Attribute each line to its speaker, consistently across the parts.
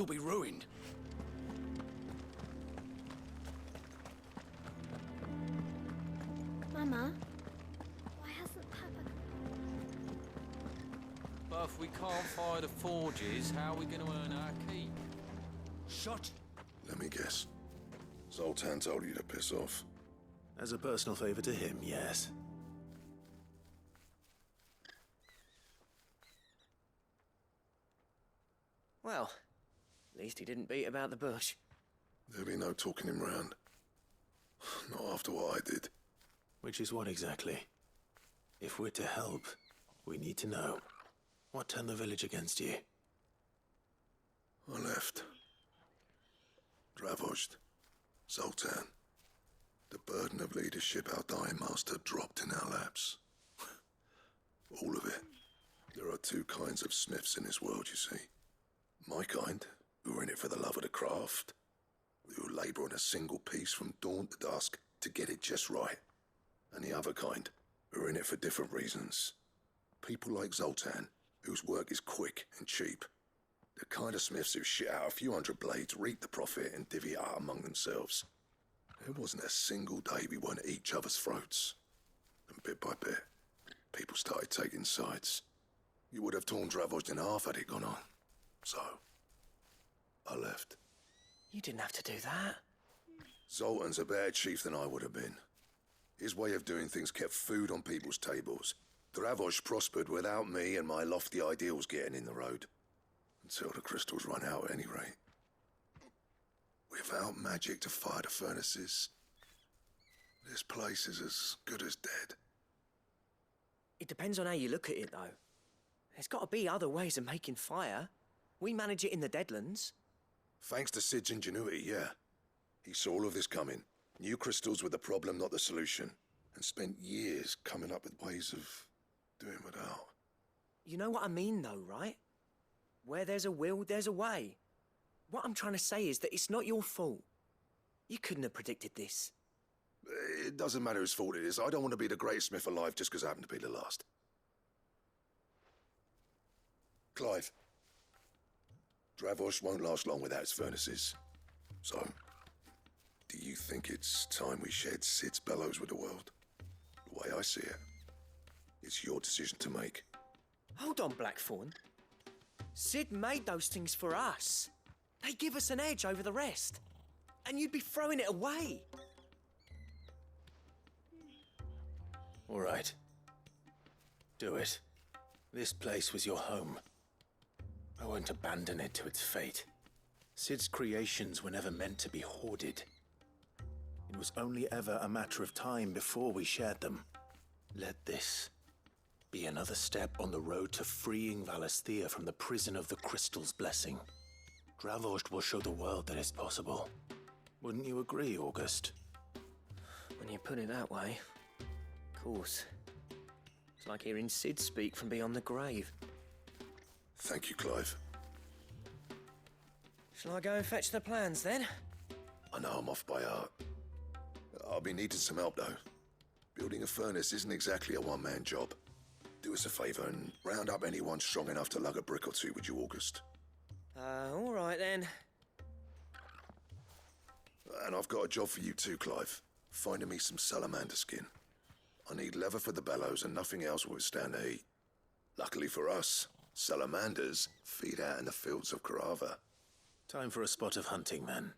Speaker 1: You'll be ruined.
Speaker 2: Mama, why hasn't Papa...
Speaker 3: But if we can't fire the forges, how are we going to earn our keep?
Speaker 1: Shut.
Speaker 4: Let me guess. Zoltan told you to piss off.
Speaker 5: As a personal favor to him, yes.
Speaker 6: Well, at least he didn't beat about the bush.
Speaker 4: There'll be no talking him round. Not after what I did.
Speaker 5: Which is what exactly? If we're to help, we need to know. What turned the village against you?
Speaker 4: I left. Dravost. Zoltan. The burden of leadership our dying master dropped in our laps. All of it. There are two kinds of smiths in this world, you see. My kind, who are in it for the love of the craft, who labour on a single piece from dawn to dusk to get it just right. And the other kind, who are in it for different reasons. People like Zoltan, whose work is quick and cheap. The kind of smiths who shit out a few hundred blades, reap the profit, and divvy it out among themselves. There wasn't a single day we weren't at each other's throats. And bit by bit, people started taking sides. You would have torn Dravost in half had it gone on. So, I left.
Speaker 6: You didn't have to do that.
Speaker 4: Zoltan's a better chief than I would have been. His way of doing things kept food on people's tables. Dravost prospered without me and my lofty ideals getting in the road. Until the crystals run out at any rate. Without magic to fire the furnaces, this place is as good as dead.
Speaker 6: It depends on how you look at it, though. There's got to be other ways of making fire. We manage it in the Deadlands.
Speaker 4: Thanks to Sid's ingenuity, yeah. He saw all of this coming. Knew crystals were the problem, not the solution. And spent years coming up with ways of doing without.
Speaker 6: You know what I mean, though, right? Where there's a will, there's a way. What I'm trying to say is that it's not your fault. You couldn't have predicted this.
Speaker 4: It doesn't matter whose fault it is. I don't want to be the greatest smith alive just because I happen to be the last. Clive. Dravost won't last long without its furnaces. So, do you think it's time we shared Sid's bellows with the world? The way I see it, it's your decision to make.
Speaker 6: Hold on, Blackthorn. Sid made those things for us. They give us an edge over the rest. And you'd be throwing it away.
Speaker 5: All right. Do it. This place was your home. I won't abandon it to its fate. Sid's creations were never meant to be hoarded. It was only ever a matter of time before we shared them. Let this be another step on the road to freeing Valisthea from the prison of the Crystal's blessing. Dravost will show the world that it's possible. Wouldn't you agree, August?
Speaker 6: When you put it that way, of course. It's like hearing Sid speak from beyond the grave.
Speaker 4: Thank you, Clive.
Speaker 6: Shall I go and fetch the plans, then?
Speaker 4: I know I'm off by heart. I'll be needing some help, though. Building a furnace isn't exactly a one-man job. Do us a favour and round up anyone strong enough to lug a brick or two, would you, August?
Speaker 6: All right, then.
Speaker 4: And I've got a job for you too, Clive. Finding me some salamander skin. I need leather for the bellows and nothing else will withstand the heat. Luckily for us, salamanders feed out in the fields of Carava.
Speaker 5: Time for a spot of hunting, then.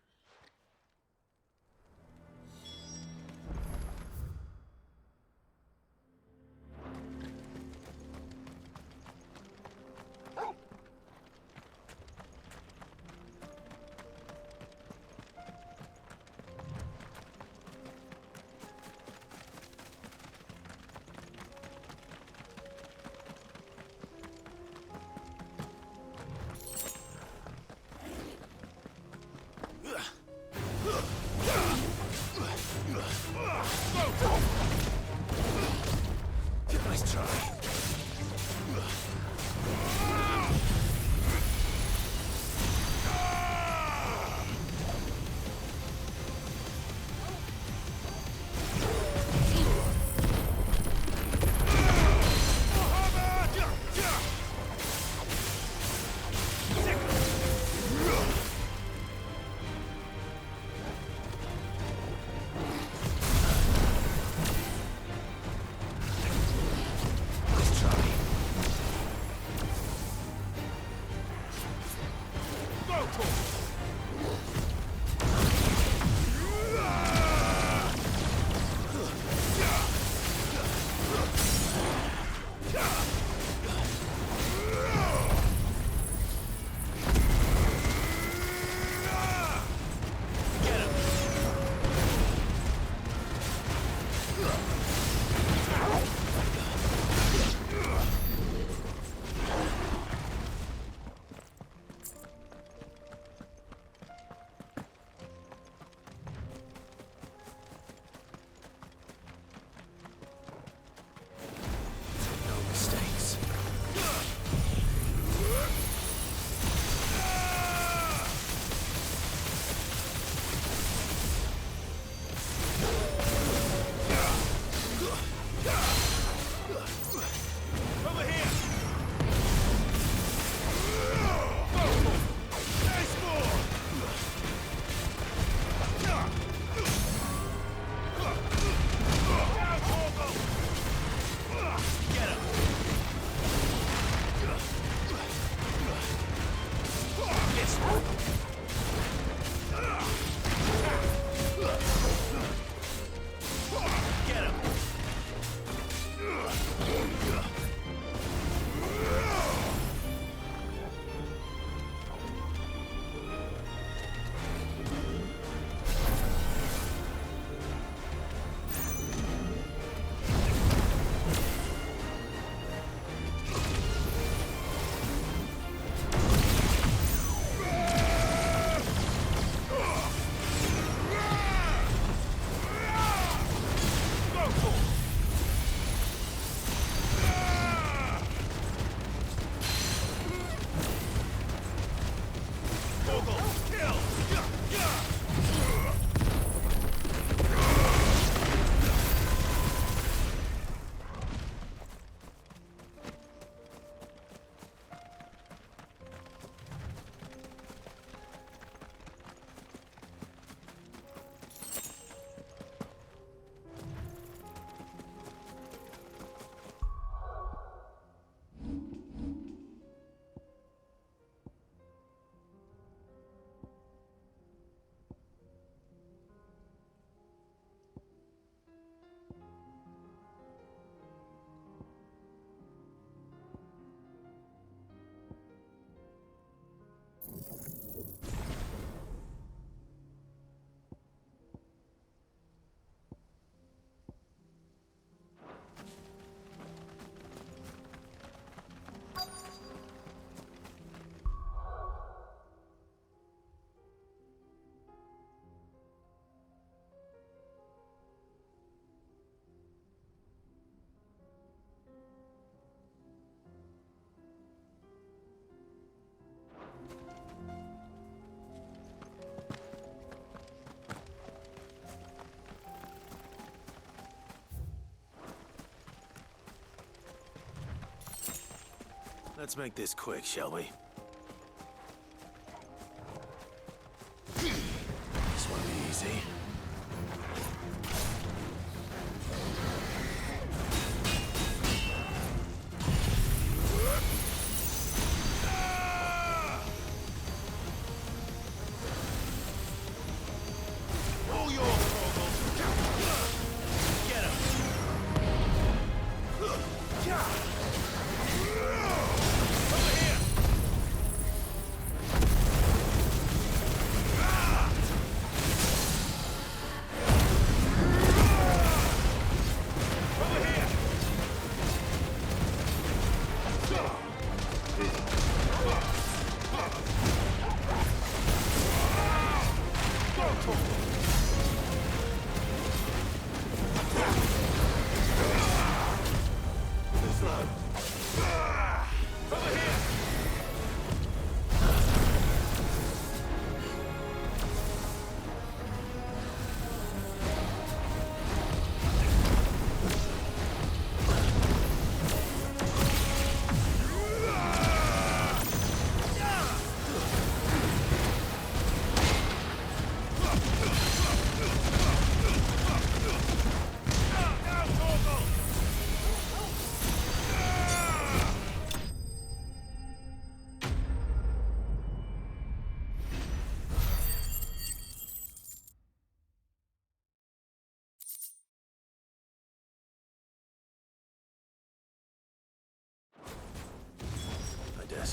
Speaker 5: Let's make this quick, shall we? This won't be easy.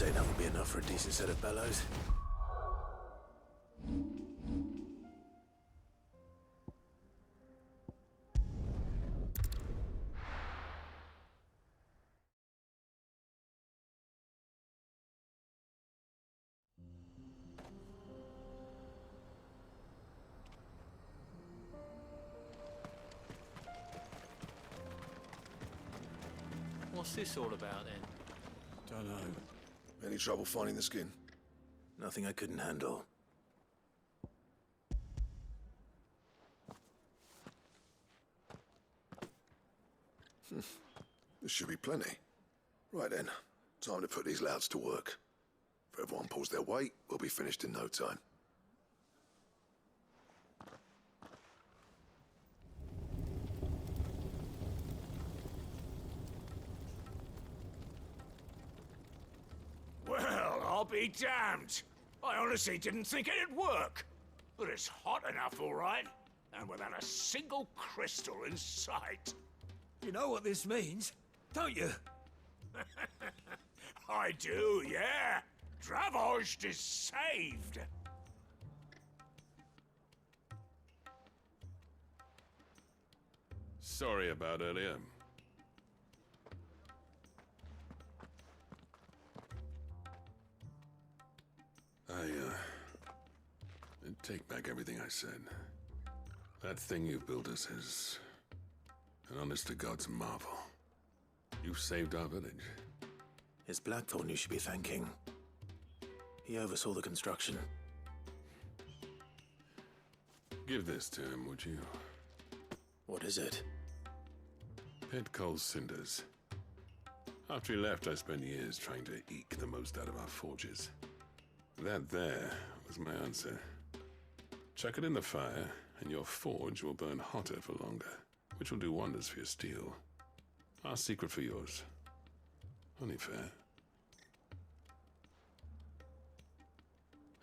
Speaker 5: say that will be enough for a decent set of bellows.
Speaker 3: What's this all about then?
Speaker 4: Don't know. Any trouble finding the skin?
Speaker 5: Nothing I couldn't handle.
Speaker 4: This should be plenty. Right then, time to put these louts to work. If everyone pulls their weight, we'll be finished in no time.
Speaker 1: Well, I'll be damned. I honestly didn't think it'd work. But it's hot enough, all right. And without a single crystal in sight.
Speaker 7: You know what this means, don't you?
Speaker 1: I do, yeah. Dravost is saved.
Speaker 8: Sorry about earlier. I take back everything I said. That thing you built us is an honest-to-God's marvel. You saved our village.
Speaker 5: It's Blackthorn you should be thanking. He oversaw the construction.
Speaker 8: Give this to him, would you?
Speaker 5: What is it?
Speaker 8: Pit coal cinders. After he left, I spent years trying to eke the most out of our forges. That there was my answer. Chuck it in the fire, and your forge will burn hotter for longer, which will do wonders for your steel. Our secret for yours. Only fair.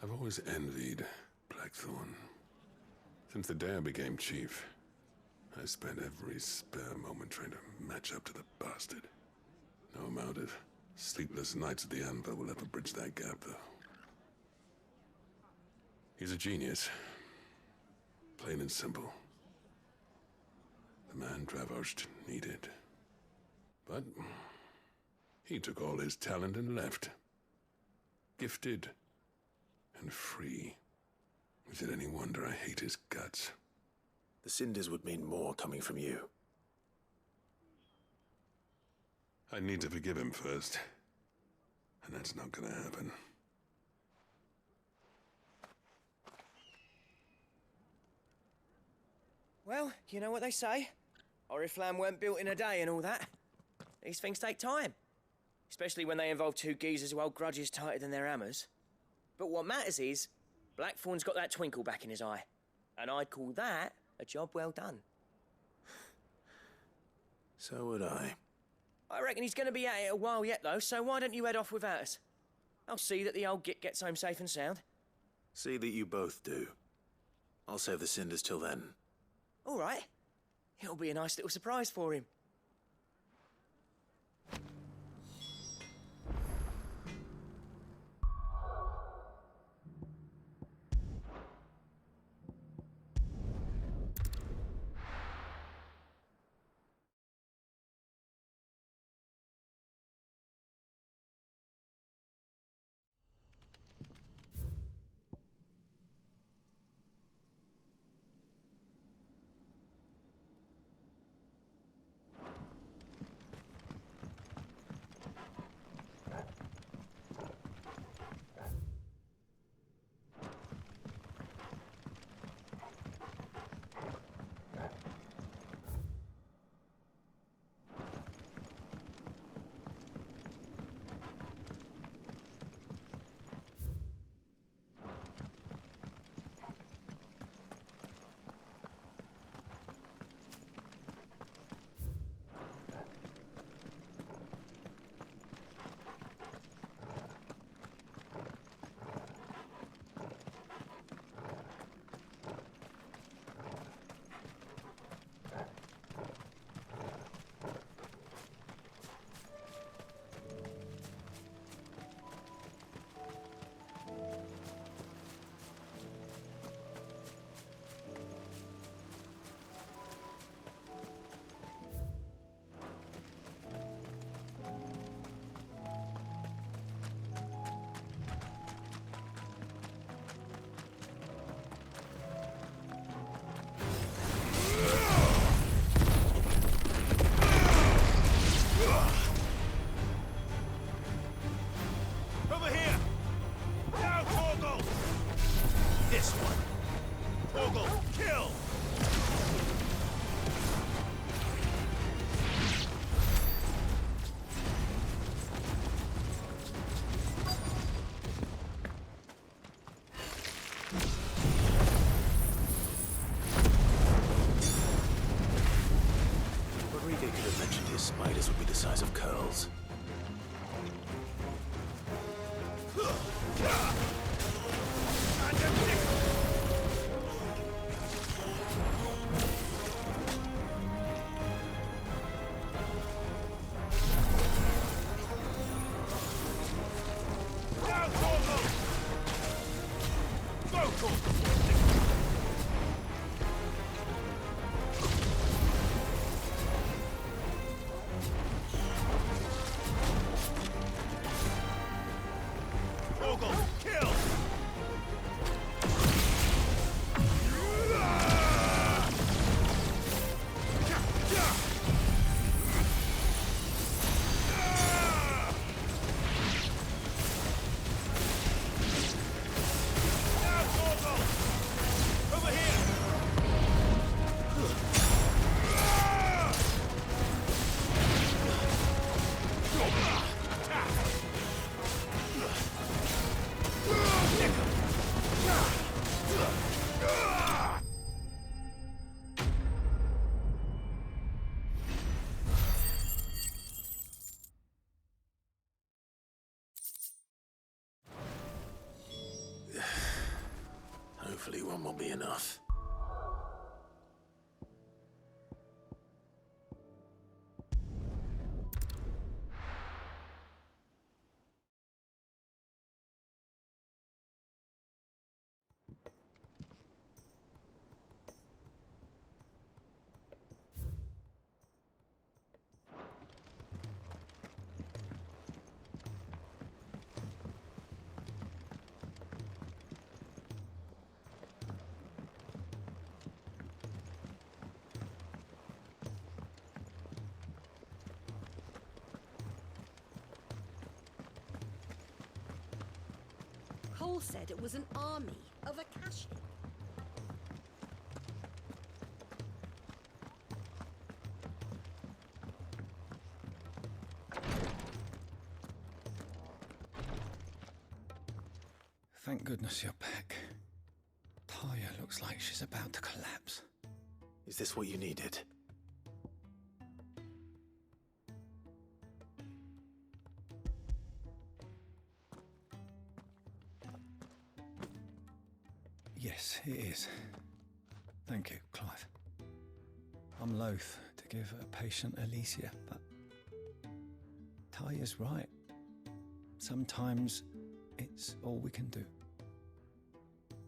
Speaker 8: I've always envied Blackthorn. Since the day I became chief, I spent every spare moment trying to match up to the bastard. No amount of sleepless nights at the Anvil will ever bridge that gap, though. He's a genius. Plain and simple. The man Dravost needed. But he took all his talent and left. Gifted and free. Is it any wonder I hate his guts?
Speaker 5: The cinders would mean more coming from you.
Speaker 8: I need to forgive him first. And that's not gonna happen.
Speaker 6: Well, you know what they say. Oriflamme weren't built in a day and all that. These things take time. Especially when they involve two geezers who hold grudges tighter than their hammers. But what matters is, Blackthorn's got that twinkle back in his eye. And I'd call that a job well done.
Speaker 5: So would I.
Speaker 6: I reckon he's going to be at it a while yet, though, so why don't you head off without us? I'll see that the old git gets home safe and sound.
Speaker 5: See that you both do. I'll save the cinders till then.
Speaker 6: All right. It'll be a nice little surprise for him.
Speaker 1: This one. Torgal, kill!
Speaker 5: Rodrigo could have mentioned his spiders would be the size of curls. Hopefully one will be enough.
Speaker 9: Cole said it was an army of Akashi.
Speaker 10: Thank goodness you're back. Talia looks like she's about to collapse.
Speaker 5: Is this what you needed?
Speaker 10: Yes, it is. Thank you, Clive. I'm loath to give a patient Alicia, but Talia's right. Sometimes it's all we can do.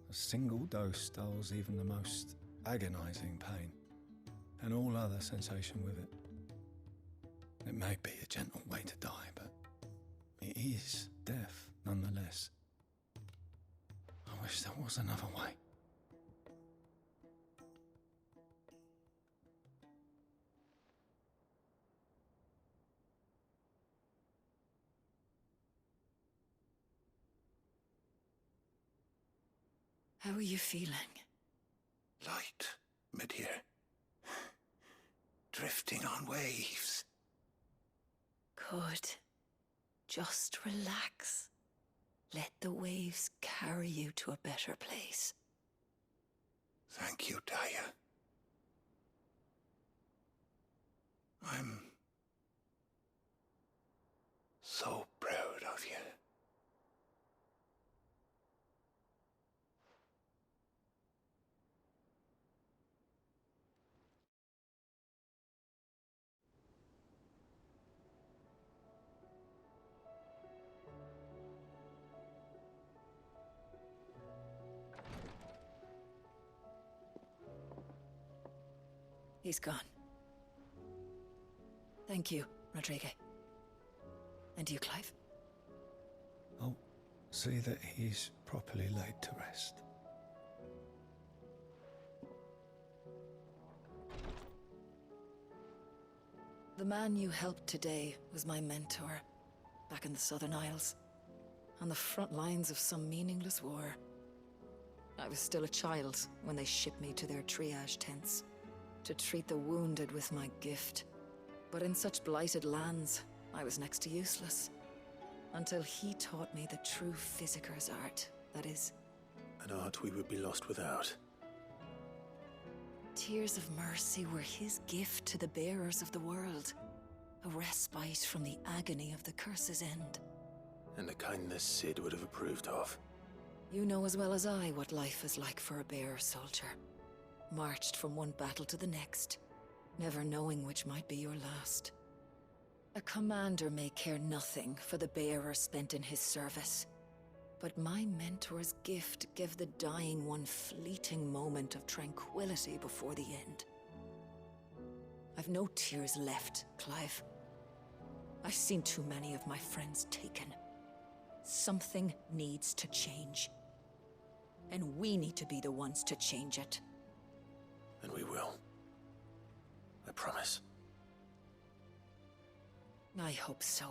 Speaker 10: A single dose dulls even the most agonizing pain, and all other sensation with it. It may be a gentle way to die, but it is death nonetheless. I wish there was another way.
Speaker 9: How are you feeling?
Speaker 7: Light, mid-here. Drifting on waves.
Speaker 9: Good. Just relax. Let the waves carry you to a better place.
Speaker 7: Thank you, Daya. I'm so proud of you.
Speaker 9: He's gone. Thank you, Rodrigo. And you, Clive?
Speaker 10: I'll see that he's properly laid to rest.
Speaker 9: The man you helped today was my mentor, back in the Southern Isles, on the front lines of some meaningless war. I was still a child when they shipped me to their triage tents to treat the wounded with my gift. But in such blighted lands, I was next to useless. Until he taught me the true physicker's art, that is,
Speaker 5: An art we would be lost without.
Speaker 9: tears of mercy were his gift to the bearers of the world. A respite from the agony of the curse's end.
Speaker 5: And a kindness Sid would have approved of.
Speaker 9: You know as well as I what life is like for a bearer soldier. Marched from one battle to the next, never knowing which might be your last. A commander may care nothing for the bearer spent in his service. But my mentor's gift gave the dying one fleeting moment of tranquility before the end. I've no tears left, Clive. I've seen too many of my friends taken. Something needs to change. And we need to be the ones to change it.
Speaker 5: And we will. I promise.
Speaker 9: I hope so.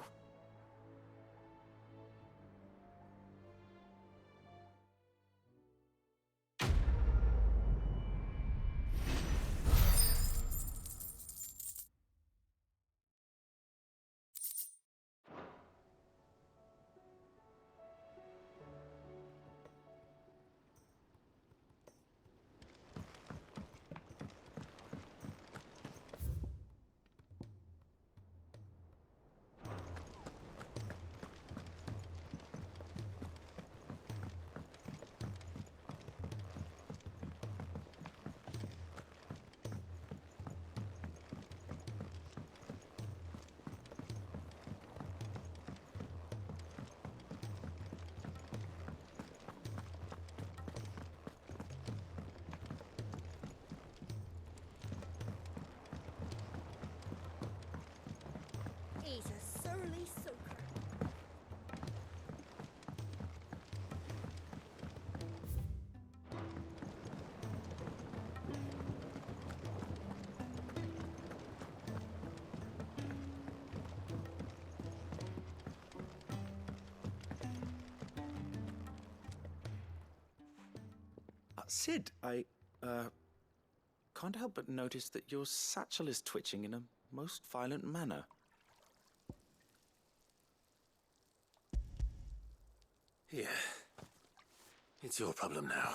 Speaker 2: He's a surly soaker.
Speaker 11: Sid, I can't help but notice that your satchel is twitching in a most violent manner.
Speaker 5: Here. It's your problem now.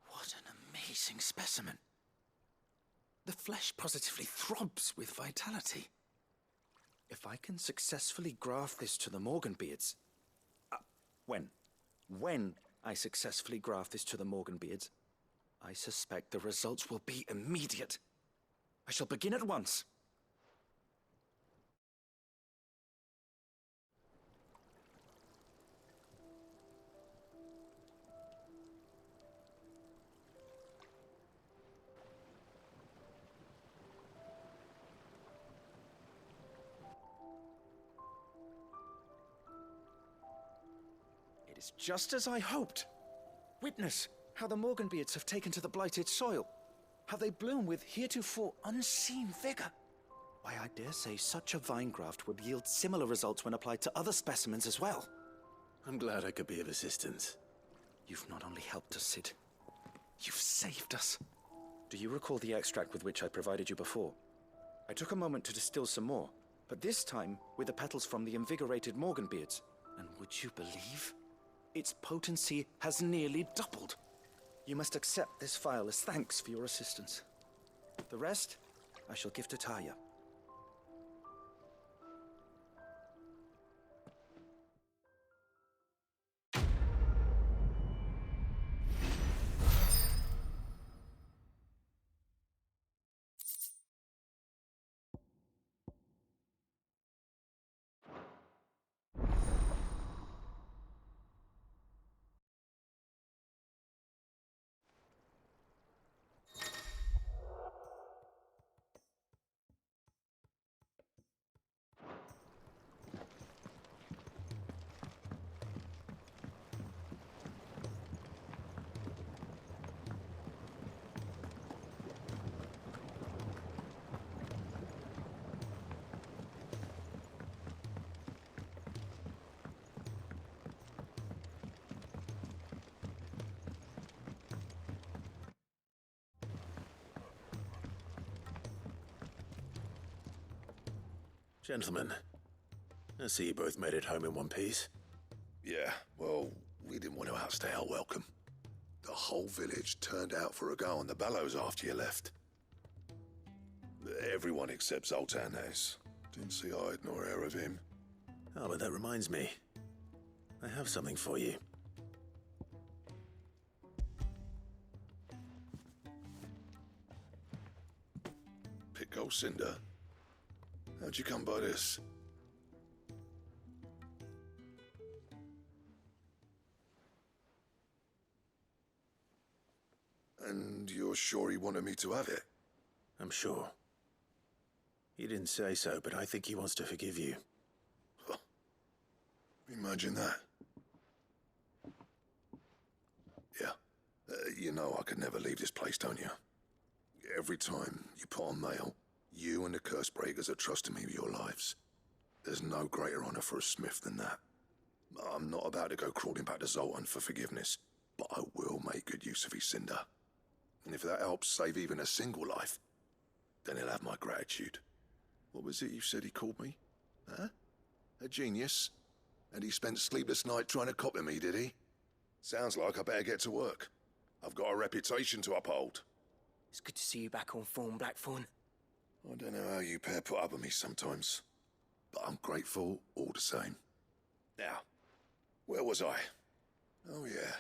Speaker 11: What an amazing specimen. The flesh positively throbs with vitality. If I can successfully graft this to the Morganbeards... When I successfully graft this to the Morganbeards, I suspect the results will be immediate. I shall begin at once. It is just as I hoped. Witness how the Morganbeards have taken to the blighted soil. How they bloom with heretofore unseen vigor. Why, I dare say such a vine graft would yield similar results when applied to other specimens as well.
Speaker 5: I'm glad I could be of assistance.
Speaker 11: You've not only helped us, Sid, you've saved us. Do you recall the extract with which I provided you before? I took a moment to distill some more, but this time with the petals from the invigorated Morganbeards. And would you believe? Its potency has nearly doubled. You must accept this vial as thanks for your assistance. The rest, I shall give to Taya.
Speaker 5: Gentlemen, I see you both made it home in one piece.
Speaker 4: Yeah, well, we didn't want to outstay our welcome. The whole village turned out for a go on the bellows after you left. Everyone except Zoltan, that is. Didn't see hide nor hair of him.
Speaker 5: Oh, but that reminds me. I have something for you.
Speaker 4: Pick-old cinder? How'd you come by this? And you're sure he wanted me to have it?
Speaker 5: I'm sure. He didn't say so, but I think he wants to forgive you.
Speaker 4: Huh. Imagine that. Yeah. You know I could never leave this place, don't you? Every time you put on mail, you and the curse breakers are trusting me with your lives. There's no greater honor for a smith than that. I'm not about to go crawling back to Zoltan for forgiveness, but I will make good use of his cinder. And if that helps save even a single life, then he'll have my gratitude. What was it you said he called me? Huh? A genius? And he spent sleepless nights trying to copy me, did he? Sounds like I better get to work. I've got a reputation to uphold.
Speaker 6: It's good to see you back on form, Blackthorn.
Speaker 4: I don't know how you pair put up with me sometimes, but I'm grateful all the same. Now, where was I? Oh yeah,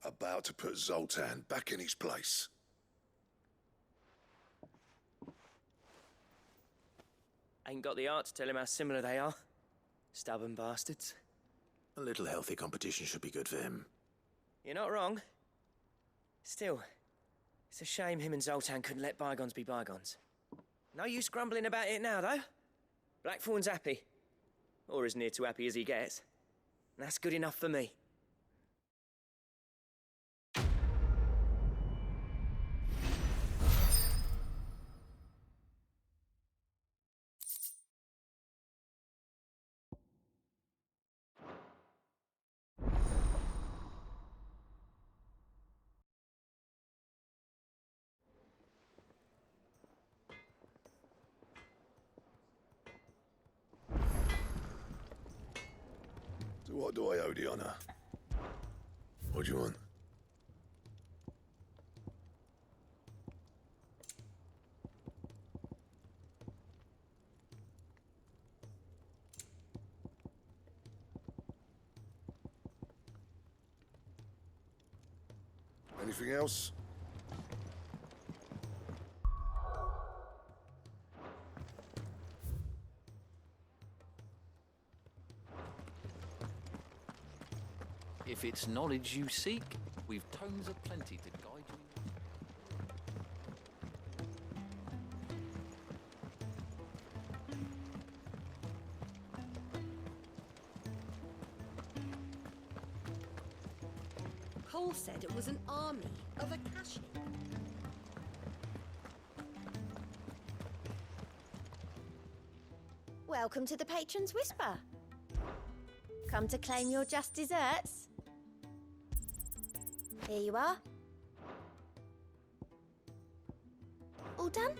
Speaker 4: about to put Zoltan back in his place.
Speaker 6: Ain't got the art to tell him how similar they are. Stubborn bastards.
Speaker 5: A little healthy competition should be good for him.
Speaker 6: You're not wrong. Still, it's a shame him and Zoltan couldn't let bygones be bygones. No use grumbling about it now, though. Blackthorn's happy. Or as near to happy as he gets. And that's good enough for me.
Speaker 4: So what do I owe the honor? What do you want? Anything else?
Speaker 3: If it's knowledge you seek, we've tomes aplenty to guide you.
Speaker 2: Cole said it was an army of Akashi. Welcome to the Patron's Whisper. Come to claim your just desserts? Here you are. All done?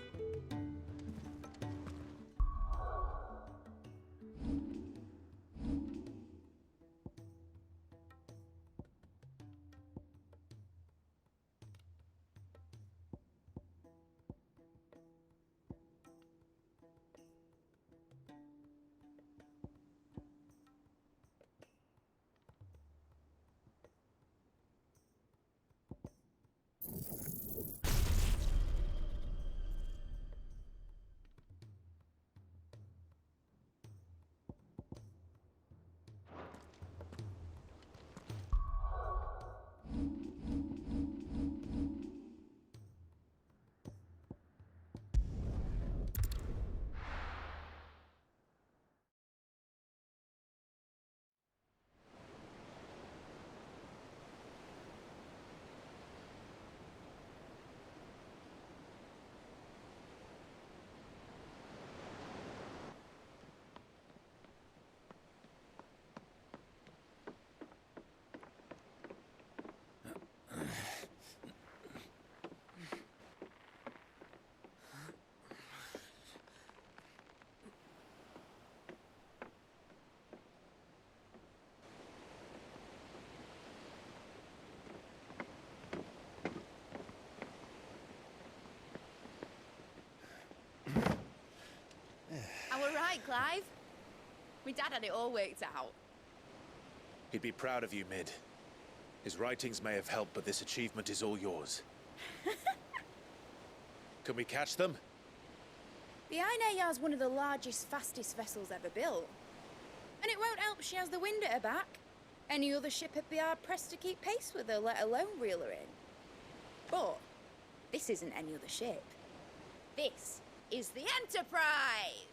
Speaker 2: Clive. My dad had it all worked out.
Speaker 5: He'd be proud of you, Mid. His writings may have helped, but this achievement is all yours. Can we catch them?
Speaker 12: The Aine is one of the largest, fastest vessels ever built. And it won't help she has the wind at her back. Any other ship would be hard-pressed to keep pace with her, let alone reel her in. But this isn't any other ship. This is the Enterprise!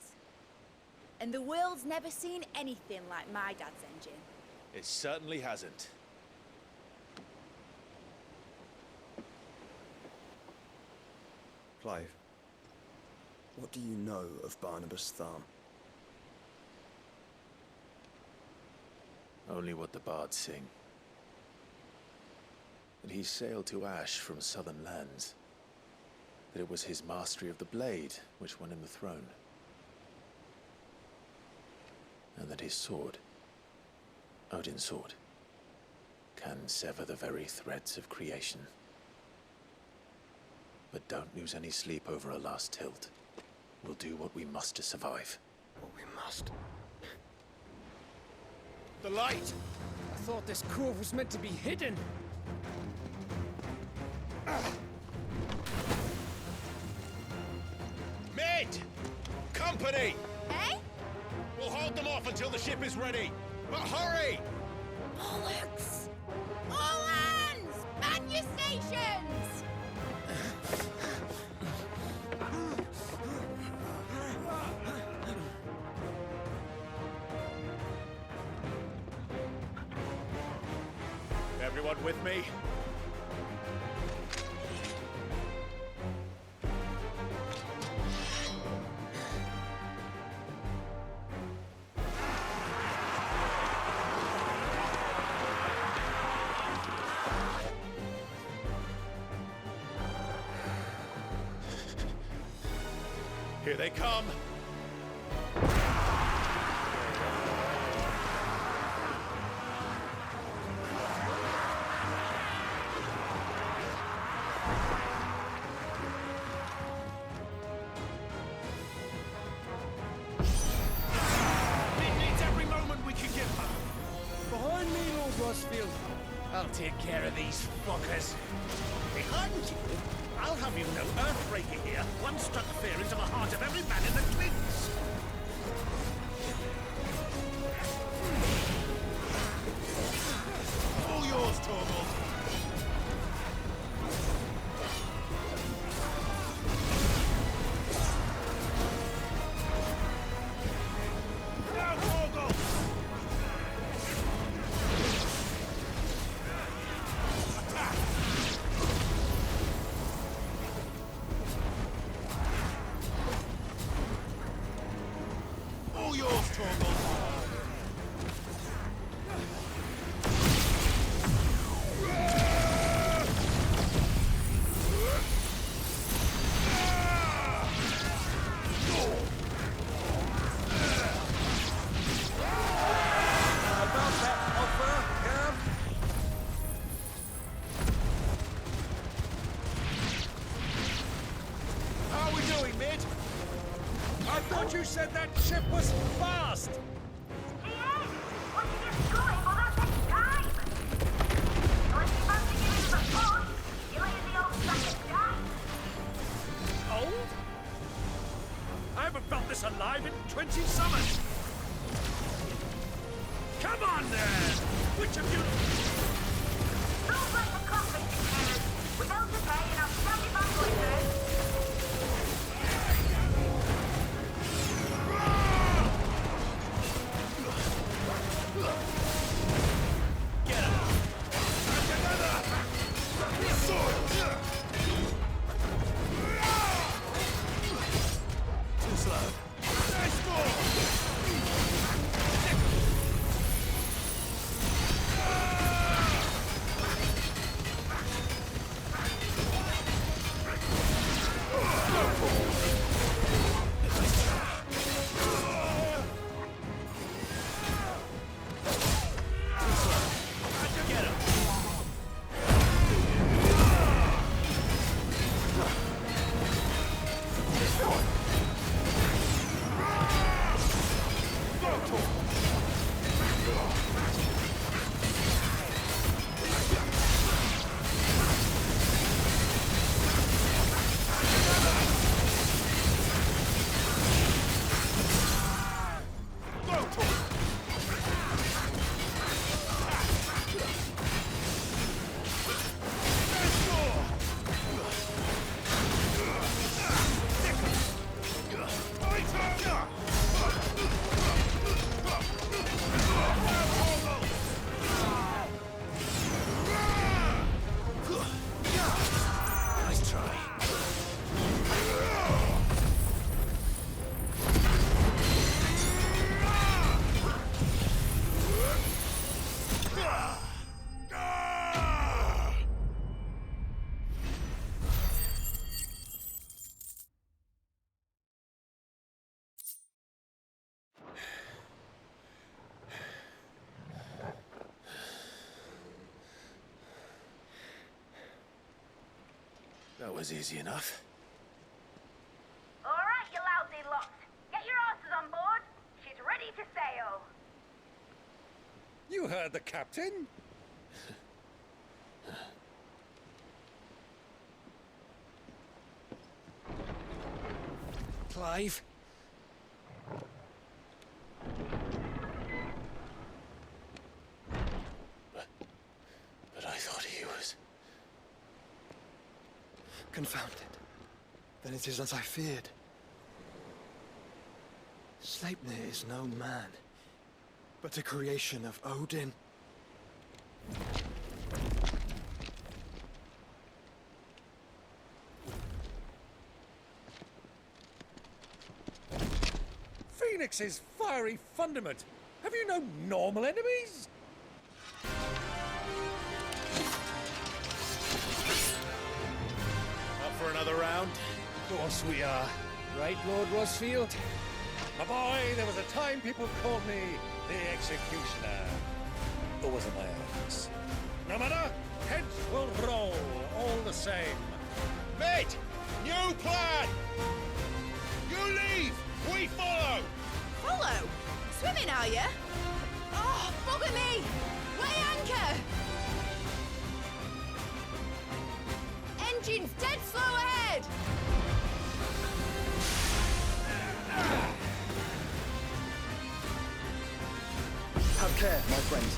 Speaker 12: And the world's never seen anything like my dad's engine.
Speaker 5: It certainly hasn't.
Speaker 13: Clive, what do you know of Barnabas Thumb?
Speaker 5: Only what the bards sing. That he sailed to Ash from southern lands. That it was his mastery of the blade which won him the throne. And that his sword, Odin's sword, can sever the very threads of creation. But don't lose any sleep over a last tilt. We'll do what we must to survive.
Speaker 13: What we must?
Speaker 6: The light! I thought this cove was meant to be hidden.
Speaker 5: Mid! Company!
Speaker 2: Eh?
Speaker 5: We'll hold them off until the ship is ready. But hurry!
Speaker 2: Bollocks! All hands! Man your stations!
Speaker 5: Everyone with me? Here they come!
Speaker 6: Behind me, Lord Rosfield. I'll take care of these fuckers.
Speaker 1: Behind you? I'll have you know, Earthbreaker here once struck fear into the heart of every man in the cliffs.
Speaker 5: All yours, Torvald!
Speaker 1: Now, Torgal!
Speaker 5: All yours, Torvald!
Speaker 1: How are we doing, Mid? I thought you said that ship was fast! Old? I haven't felt this alive in 20 summers! Come on there! Which of you... Get him! Too slow. Nice ball! Get him!
Speaker 5: That was easy enough.
Speaker 14: All right, you lousy lot. Get your asses on board. She's ready to sail.
Speaker 15: You heard the captain.
Speaker 6: Clive?
Speaker 5: But I thought he was...
Speaker 13: Confounded. Then it is as I feared. Sleipnir is no man, but a creation of Odin.
Speaker 15: Phoenix's fiery fundament. Have you no normal enemies?
Speaker 5: Up for another round?
Speaker 15: Of course we are. Right, Lord Rosfield? My boy, there was a time people called me the Executioner. Or was it my ex? No matter, heads will roll all the same.
Speaker 16: Mate! New plan! You leave! We follow!
Speaker 12: Follow? Swimming, are you? Oh, bugger me! Weigh anchor! Engine's dead slow ahead!
Speaker 13: Have care, my friend.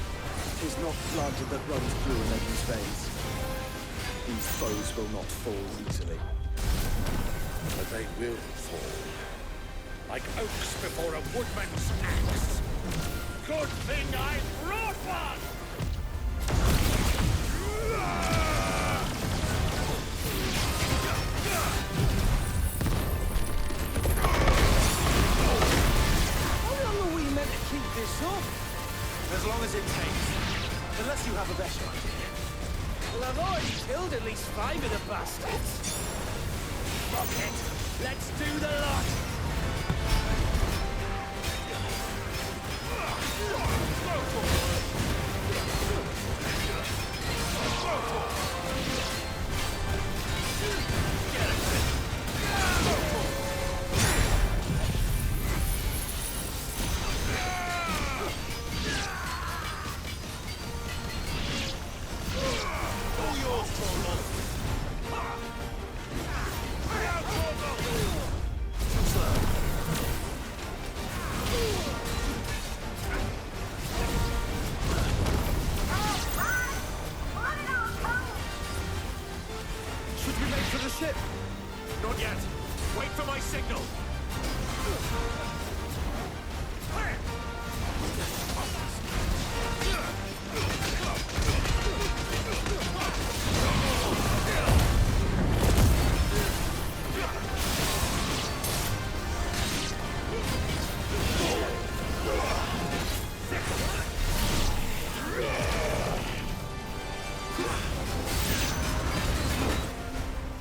Speaker 13: 'Tis not blood that runs through an Eden's veins. These foes will not fall easily.
Speaker 15: But they will fall. Like oaks before a woodman's axe. Good thing I brought one!
Speaker 6: How long are we meant to keep this up?
Speaker 11: As long as it takes. Unless you have a better idea.
Speaker 6: Well, I've already killed at least 5 of the bastards. Fuck it. Let's do the lot.
Speaker 16: Should we make for the ship? Not yet. Wait for my signal.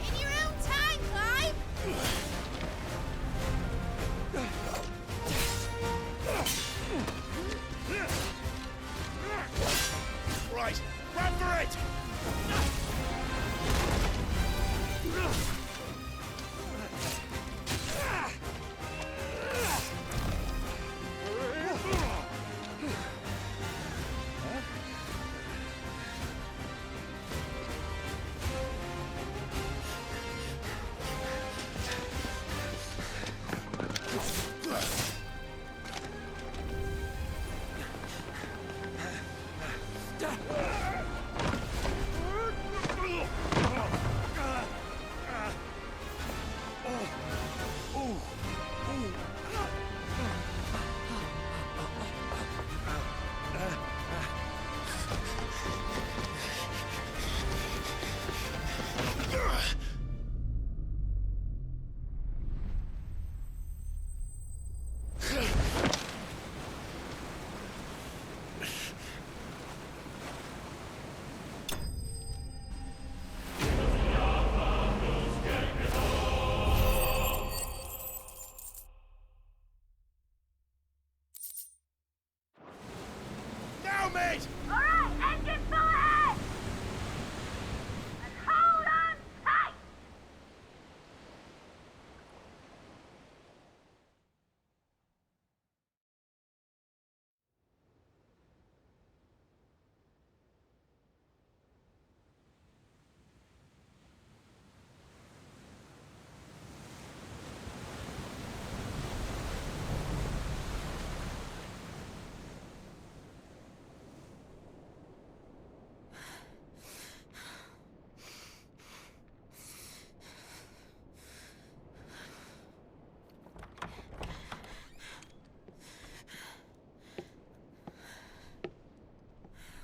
Speaker 12: In your own time, Clive!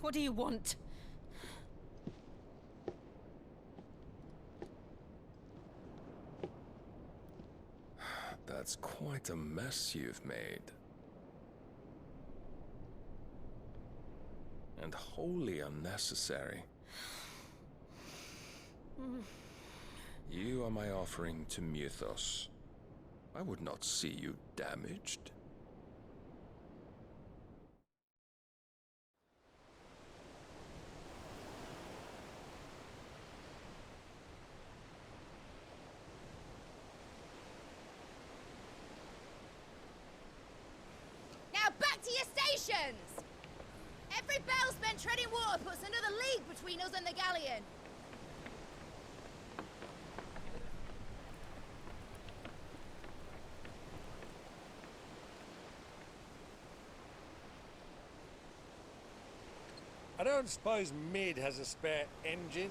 Speaker 9: What do you want?
Speaker 17: That's quite a mess you've made. And wholly unnecessary. You are my offering to Mythos. I would not see you damaged.
Speaker 12: Now back to your stations! Every bell spent treading water puts another league between us and the galleon.
Speaker 15: I don't suppose Mid has a spare engine?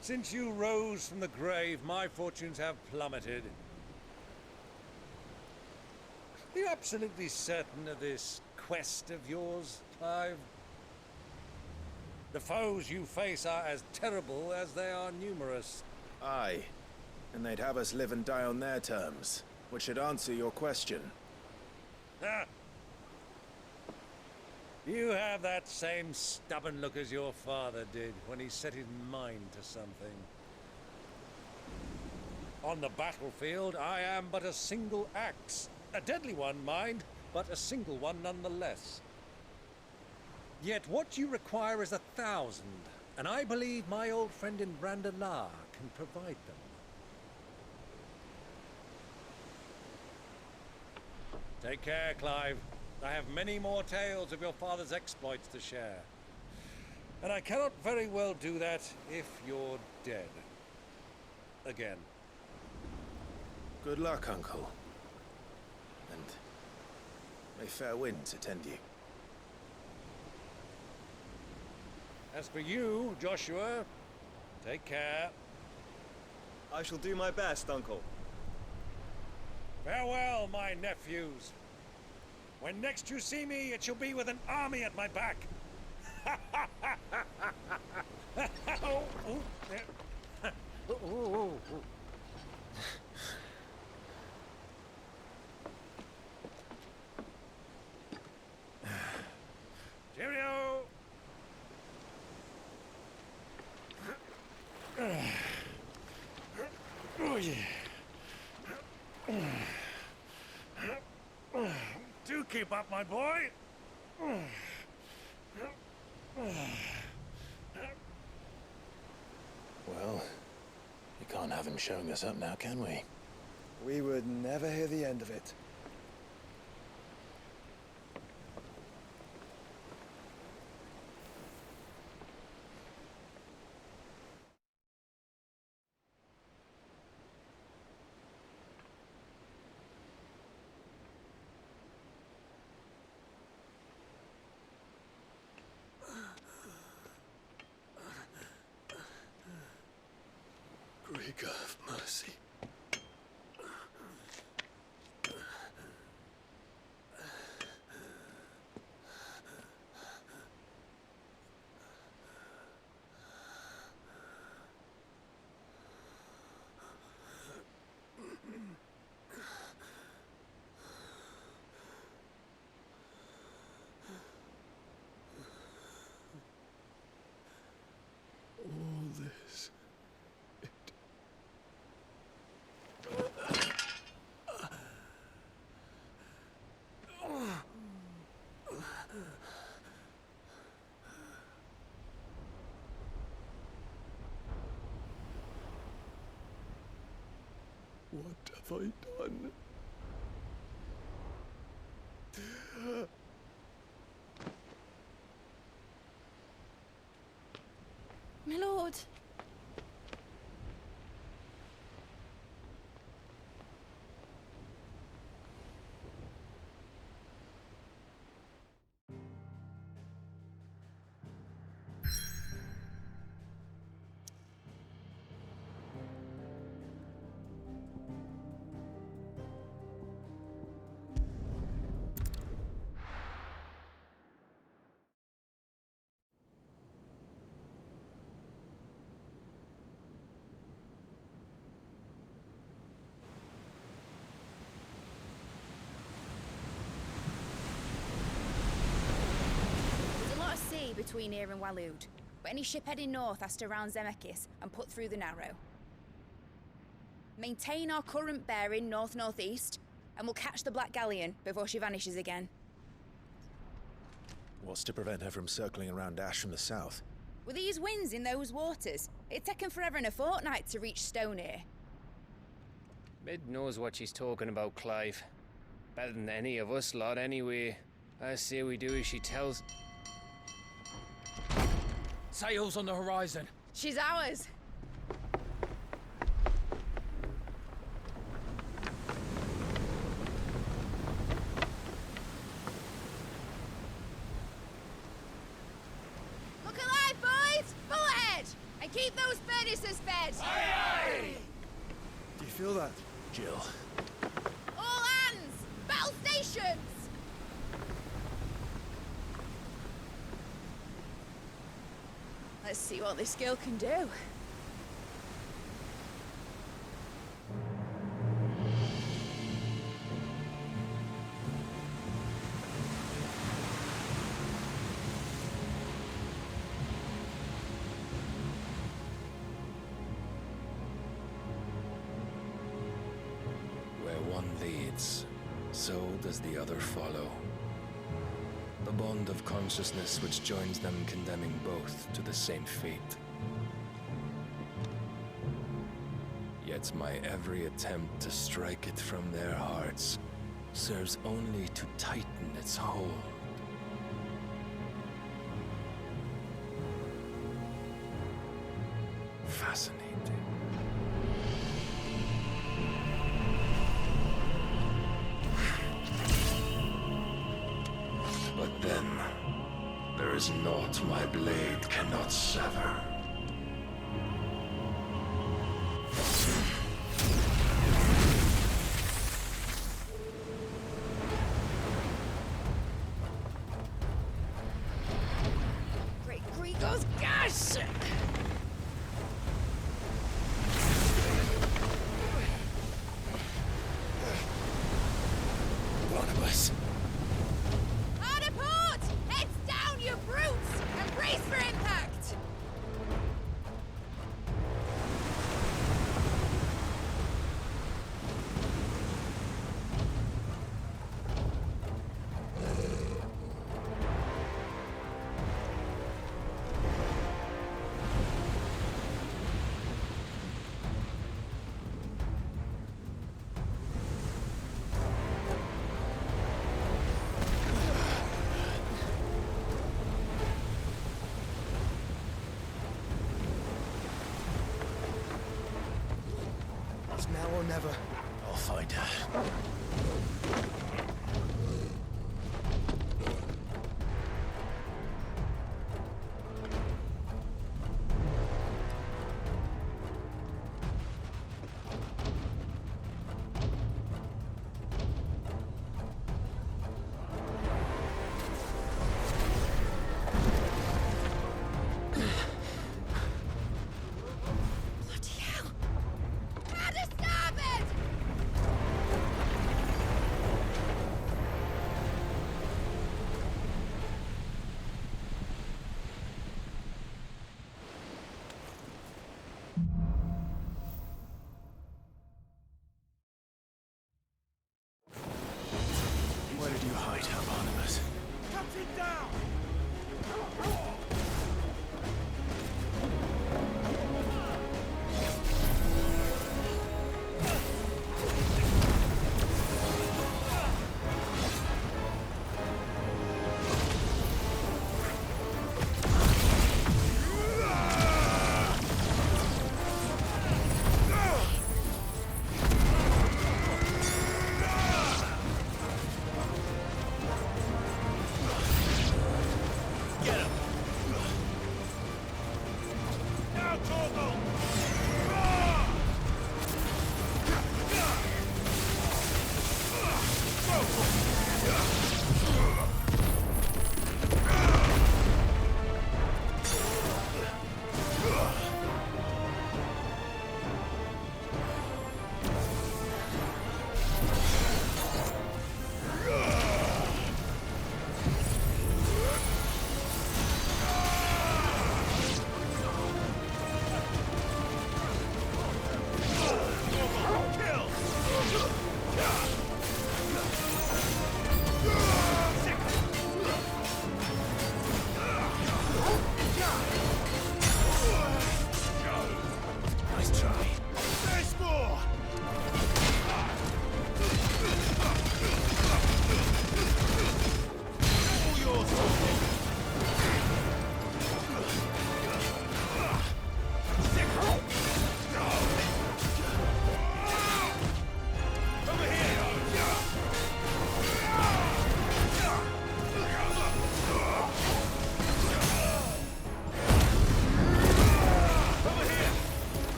Speaker 15: Since you rose from the grave, my fortunes have plummeted. Are you absolutely certain of this quest of yours, Clive? The foes you face are as terrible as they are numerous.
Speaker 5: Aye. And they'd have us live and die on their terms, which should answer your question.
Speaker 15: Ah. You have that same stubborn look as your father did when he set his mind to something. On the battlefield, I am but a single axe. A deadly one, mind, but a single one nonetheless. Yet what you require is 1,000, and I believe my old friend in Brandalar can provide them. Take care, Clive. I have many more tales of your father's exploits to share. And I cannot very well do that if you're dead. Again.
Speaker 5: Good luck, Uncle. And may fair winds attend you.
Speaker 15: As for you, Joshua, take care.
Speaker 13: I shall do my best, Uncle.
Speaker 15: Farewell, my nephews. When next you see me, it shall be with an army at my back. Oh, oh, yeah. Oh, oh, oh. Cheerio! Oh, yeah. Do keep up, my boy.
Speaker 5: Well, we can't have him showing us up now, can we?
Speaker 13: We would never hear the end of it.
Speaker 4: Greek, have mercy. All this. What have I done?
Speaker 2: My lord.
Speaker 12: between here and Waloed. But any ship heading north has to round Zemeckis and put through the Narrow. Maintain our current bearing north-northeast, and we'll catch the Black Galleon before she vanishes again.
Speaker 5: What's to prevent her from circling around Ash from the south?
Speaker 12: With these winds in those waters, it'd taken forever and a fortnight to reach Stone here.
Speaker 6: Mid knows what she's talking about, Clive. Better than any of us lot, anyway. I say we do as she tells.
Speaker 3: Sails on the horizon.
Speaker 12: She's ours. Look alive, boys! Full ahead! And keep those furnaces fed!
Speaker 1: Aye, aye!
Speaker 13: Do you feel that?
Speaker 5: Jill.
Speaker 12: All hands! Battle stations! Let's see what this girl can do.
Speaker 17: Where one leads, so does the other follow. The bond of consciousness which joins them condemning both to the same fate. Yet my every attempt to strike it from their hearts serves only to tighten its hold. Fascinating. But then, there is naught my blade cannot sever.
Speaker 12: Great Grigos, gosh!
Speaker 5: One of us.
Speaker 12: Hard port! Heads down, you brutes! And brace for impact!
Speaker 13: It's now or never.
Speaker 5: I'll find her.
Speaker 12: Bloody hell! Hard to starboard!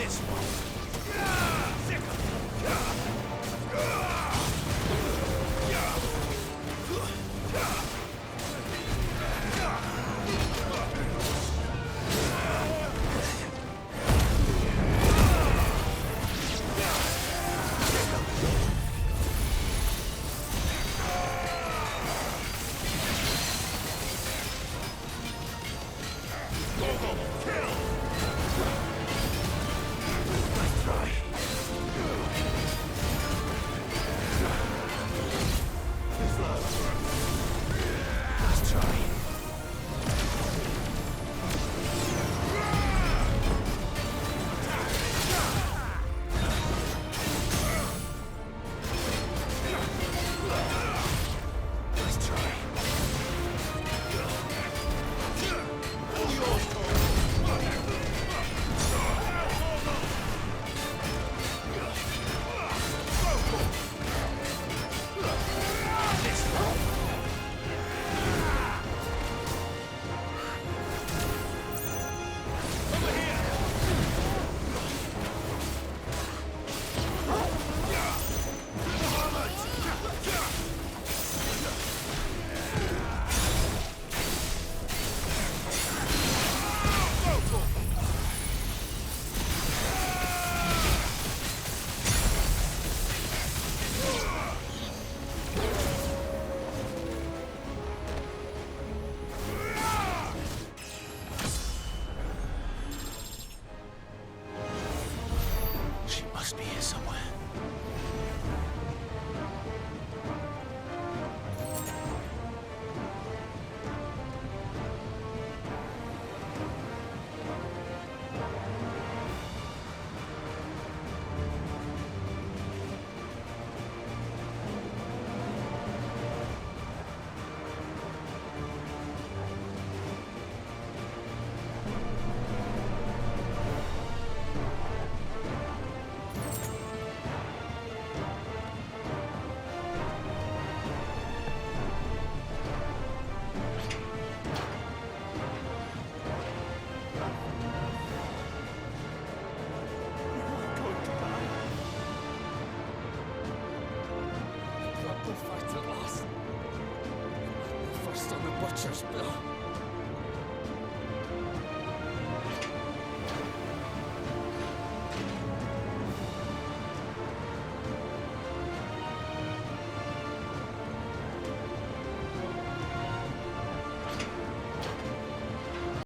Speaker 1: This one. Sick of
Speaker 5: Must be here somewhere.
Speaker 3: The fight at last. The first on the butcher's bill.